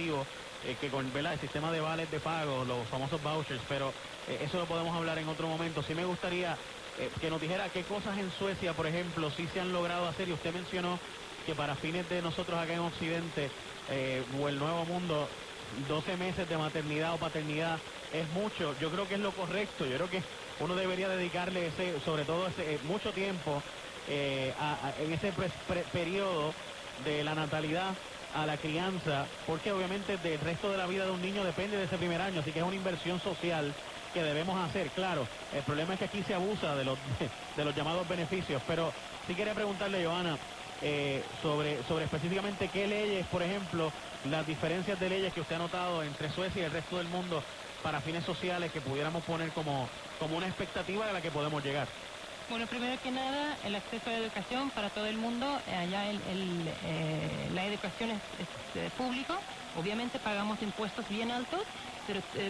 educativo, que con, ¿verdad?, el sistema de vales de pago, los famosos vouchers, pero eso lo podemos hablar en otro momento. Sí me gustaría que nos dijera qué cosas en Suecia, por ejemplo, sí se han logrado hacer, y usted mencionó que para fines de nosotros acá en Occidente, o el Nuevo Mundo, 12 meses de maternidad o paternidad es mucho. Yo creo que es lo correcto. Yo creo que uno debería dedicarle sobre todo mucho tiempo en ese periodo de la natalidad a la crianza, porque obviamente del resto de la vida de un niño depende de ese primer año, así que es una inversión social que debemos hacer. Claro, el problema es que aquí se abusa de los llamados beneficios, pero sí quería preguntarle, Johanna, sobre específicamente qué leyes, por ejemplo, las diferencias de leyes que usted ha notado entre Suecia y el resto del mundo para fines sociales que pudiéramos poner como una expectativa a la que podemos llegar. Bueno, primero que nada, el acceso a la educación para todo el mundo. Allá la educación es público. Obviamente pagamos impuestos bien altos,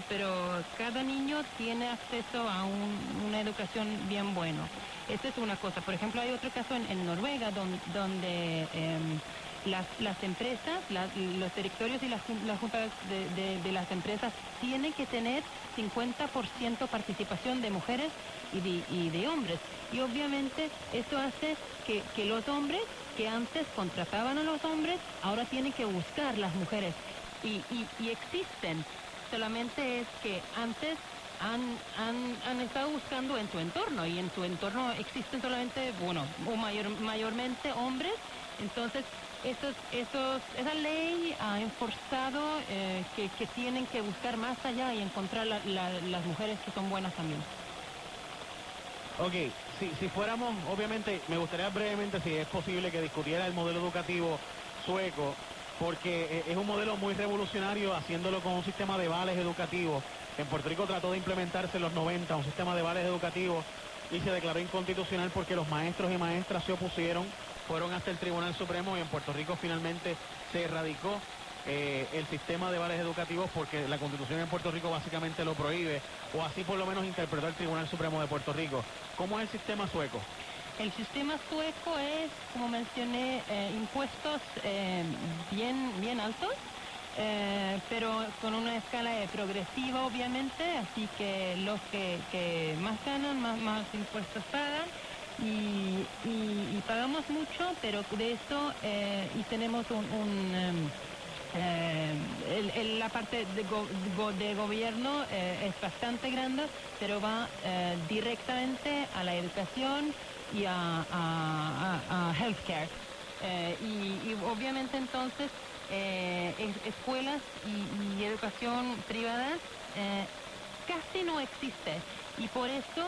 pero cada niño tiene acceso a una educación bien bueno. Esta es una cosa. Por ejemplo, hay otro caso en Noruega donde las empresas, los directorios y las juntas de las empresas tienen que tener 50% participación de mujeres y de hombres. Y obviamente esto hace que los hombres que antes contrataban a los hombres, ahora tienen que buscar las mujeres. Y existen, solamente es que antes han estado buscando en su entorno, y en su entorno existen solamente, bueno, o mayormente hombres. Entonces, esa ley ha enforzado que tienen que buscar más allá y encontrar las mujeres que son buenas también. Ok, si fuéramos, obviamente, me gustaría brevemente, si es posible, que discutiera el modelo educativo sueco, porque es un modelo muy revolucionario, haciéndolo con un sistema de vales educativos. En Puerto Rico trató de implementarse en los 90 un sistema de vales educativos y se declaró inconstitucional porque los maestros y maestras se opusieron, fueron hasta el Tribunal Supremo, y en Puerto Rico finalmente se erradicó el sistema de vales educativos porque la Constitución en Puerto Rico básicamente lo prohíbe, o así por lo menos interpretó el Tribunal Supremo de Puerto Rico. ¿Cómo es el sistema sueco? El sistema sueco es, como mencioné, impuestos bien altos, pero con una escala progresiva, obviamente, así que los que más ganan, más impuestos pagan. Y pagamos mucho, pero de eso y tenemos la parte de gobierno es bastante grande, pero va directamente a la educación y a healthcare. Y obviamente entonces escuelas y educación privadas casi no existe. Y por eso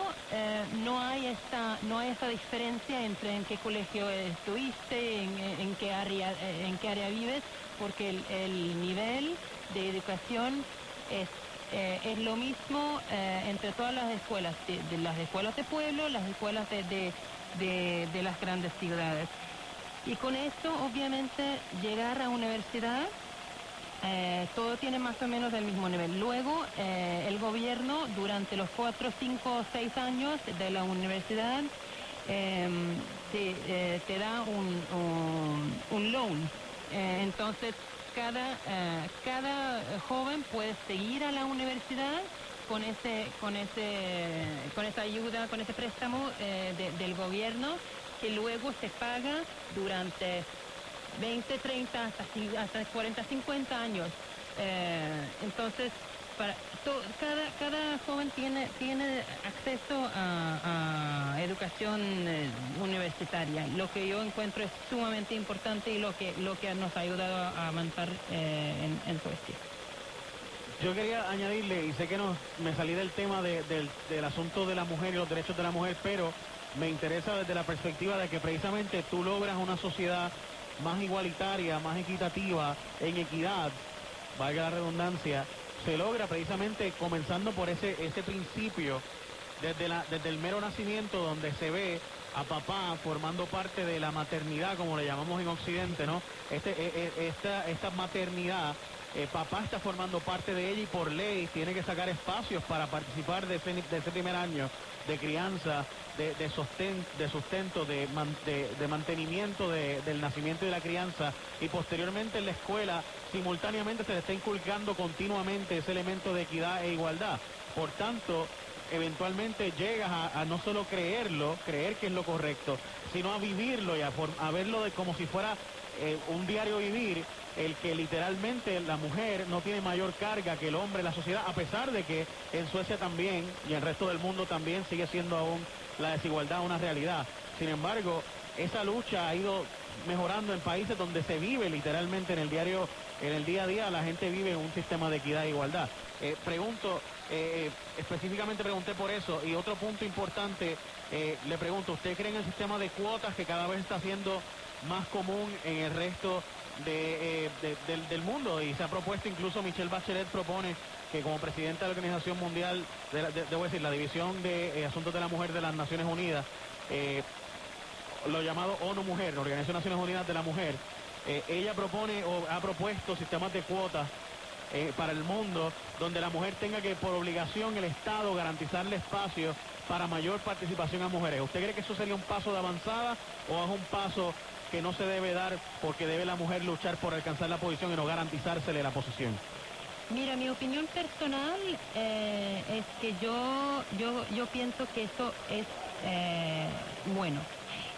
no hay esta diferencia entre en qué colegio estuviste, en qué área vives, porque el nivel de educación es lo mismo entre todas las escuelas, de las escuelas de pueblo, las escuelas de las grandes ciudades. Y con esto, obviamente, llegar a universidad, todo tiene más o menos el mismo nivel. Luego, el gobierno, durante los 4, 5, 6 años de la universidad, te da un loan. Entonces, cada joven puede seguir a la universidad con esa ayuda, con ese préstamo del gobierno, que luego se paga durante 20, 30, hasta 40, 50 años. Entonces, cada joven tiene acceso a educación universitaria, lo que yo encuentro es sumamente importante y lo que nos ha ayudado a avanzar en Suecia. Yo quería añadirle, y sé que me salí del tema del asunto de la mujer y los derechos de la mujer, pero me interesa desde la perspectiva de que precisamente tú logras una sociedad más igualitaria, más equitativa, en equidad, valga la redundancia, se logra precisamente comenzando por ese principio, desde el mero nacimiento, donde se ve a papá formando parte de la maternidad, como le llamamos en Occidente, ¿no? Esta maternidad, papá está formando parte de ella y por ley tiene que sacar espacios para participar de ese primer año de crianza, de sustento, de mantenimiento del nacimiento y de la crianza, y posteriormente en la escuela simultáneamente se le está inculcando continuamente ese elemento de equidad e igualdad. Por tanto, eventualmente llegas a no solo creer que es lo correcto, sino a vivirlo y a verlo como si fuera un diario vivir, el que literalmente la mujer no tiene mayor carga que el hombre en la sociedad, a pesar de que en Suecia también y en el resto del mundo también sigue siendo aún la desigualdad una realidad. Sin embargo, esa lucha ha ido mejorando en países donde se vive literalmente en el día a día, la gente vive en un sistema de equidad e igualdad. Específicamente pregunté por eso, y otro punto importante, le pregunto, ¿usted cree en el sistema de cuotas que cada vez está siendo más común en el resto del mundo? Y se ha propuesto, incluso Michelle Bachelet propone que como presidenta de la Organización Mundial, debo decir, la División de Asuntos de la Mujer de las Naciones Unidas, lo llamado ONU Mujer, la Organización de Naciones Unidas de la Mujer, ella propone o ha propuesto sistemas de cuotas para el mundo, donde la mujer tenga que, por obligación, el Estado garantizarle espacio para mayor participación a mujeres. ¿Usted cree que eso sería un paso de avanzada o es un paso que no se debe dar porque debe la mujer luchar por alcanzar la posición y no garantizársele la posición? Mira, mi opinión personal es que yo pienso que eso es bueno.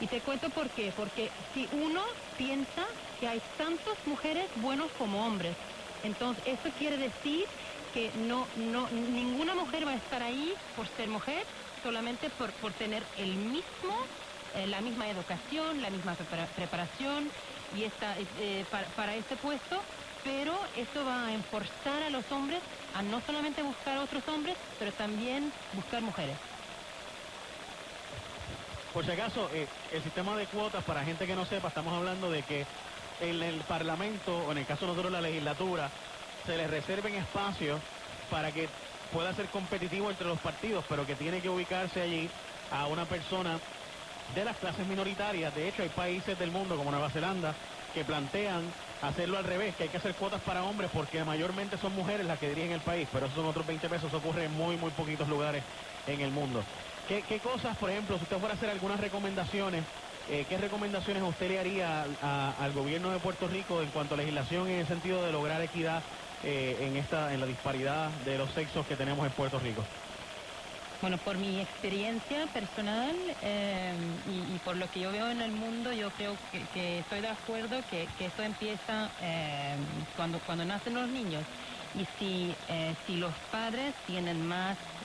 Y te cuento por qué. Porque si uno piensa que hay tantas mujeres buenos como hombres, entonces eso quiere decir que ninguna mujer va a estar ahí por ser mujer, solamente por tener la misma educación, la misma preparación y para este puesto, pero eso va a forzar a los hombres a no solamente buscar otros hombres, pero también buscar mujeres. Por si acaso, el sistema de cuotas, para gente que no sepa, estamos hablando de que en el Parlamento, o en el caso de nosotros la legislatura, se les reserven espacios para que pueda ser competitivo entre los partidos, pero que tiene que ubicarse allí a una persona de las clases minoritarias. De hecho, hay países del mundo como Nueva Zelanda que plantean hacerlo al revés, que hay que hacer cuotas para hombres porque mayormente son mujeres las que dirigen el país, pero esos son otros 20 pesos, eso ocurre en muy poquitos lugares en el mundo. ¿Qué cosas, por ejemplo, si usted fuera a hacer algunas recomendaciones, qué recomendaciones usted le haría al gobierno de Puerto Rico en cuanto a legislación en el sentido de lograr equidad en la disparidad de los sexos que tenemos en Puerto Rico? Bueno, por mi experiencia personal y por lo que yo veo en el mundo, yo creo que estoy de acuerdo que esto empieza cuando nacen los niños. Y si los padres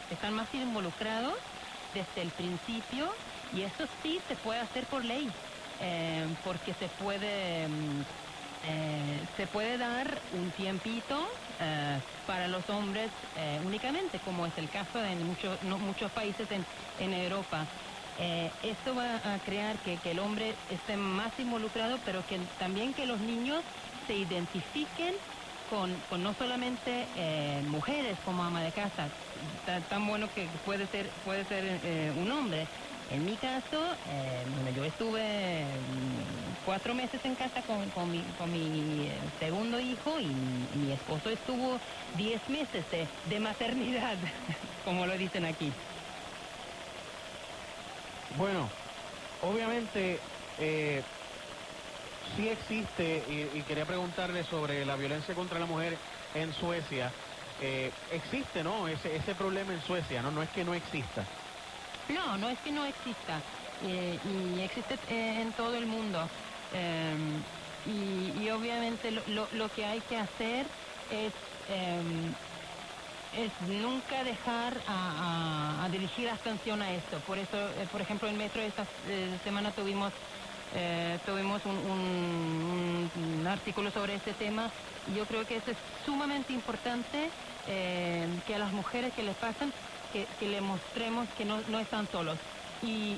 están más involucrados desde el principio, y eso sí se puede hacer por ley, porque se puede dar un tiempito para los hombres únicamente, como es el caso de muchos países en Europa. Esto va a crear que el hombre esté más involucrado, pero que también que los niños se identifiquen con no solamente mujeres como ama de casa, tan bueno que puede ser un hombre. En mi caso, yo estuve 4 meses en casa con mi segundo hijo, y mi esposo estuvo 10 meses de maternidad, como lo dicen aquí. Bueno, obviamente sí existe, y quería preguntarle sobre la violencia contra la mujer en Suecia. Existe, ¿no? Ese problema en Suecia, ¿no? No es que no exista. No es que no exista, y existe en todo el mundo. Y obviamente lo que hay que hacer es nunca dejar a dirigir atención a esto. Por eso, por ejemplo, en Metro esta semana tuvimos un artículo sobre este tema, y yo creo que eso es sumamente importante, que a las mujeres que les pasan, que le mostremos que no están solos. Y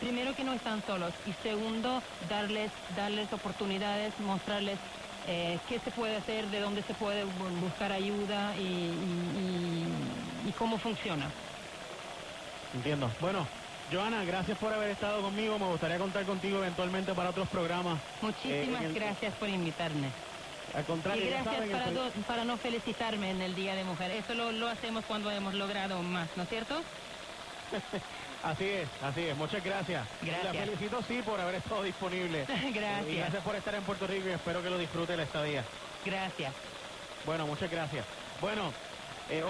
primero, que no están solos, y segundo, darles oportunidades, mostrarles qué se puede hacer, de dónde se puede buscar ayuda y cómo funciona. Entiendo. Bueno, Johanna, gracias por haber estado conmigo. Me gustaría contar contigo eventualmente para otros programas. Muchísimas gracias por invitarme. Al contrario, Y ya gracias saben, para no felicitarme en el Día de Mujer. Eso lo hacemos cuando hemos logrado más, ¿no es cierto? Así es. Muchas gracias. Gracias. La felicito, sí, por haber estado disponible. Gracias. Y gracias por estar en Puerto Rico y espero que lo disfrute la estadía. Gracias. Bueno, muchas gracias. Bueno,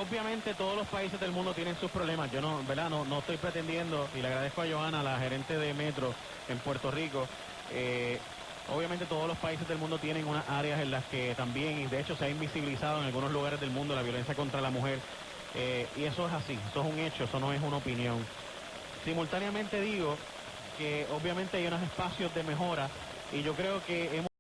obviamente todos los países del mundo tienen sus problemas. Yo no, ¿verdad? No estoy pretendiendo, y le agradezco a Johanna, la gerente de Metro en Puerto Rico. Obviamente todos los países del mundo tienen unas áreas en las que también, y de hecho se ha invisibilizado en algunos lugares del mundo la violencia contra la mujer. Y eso es así, eso es un hecho, eso no es una opinión. Simultáneamente digo que obviamente hay unos espacios de mejora y yo creo que hemos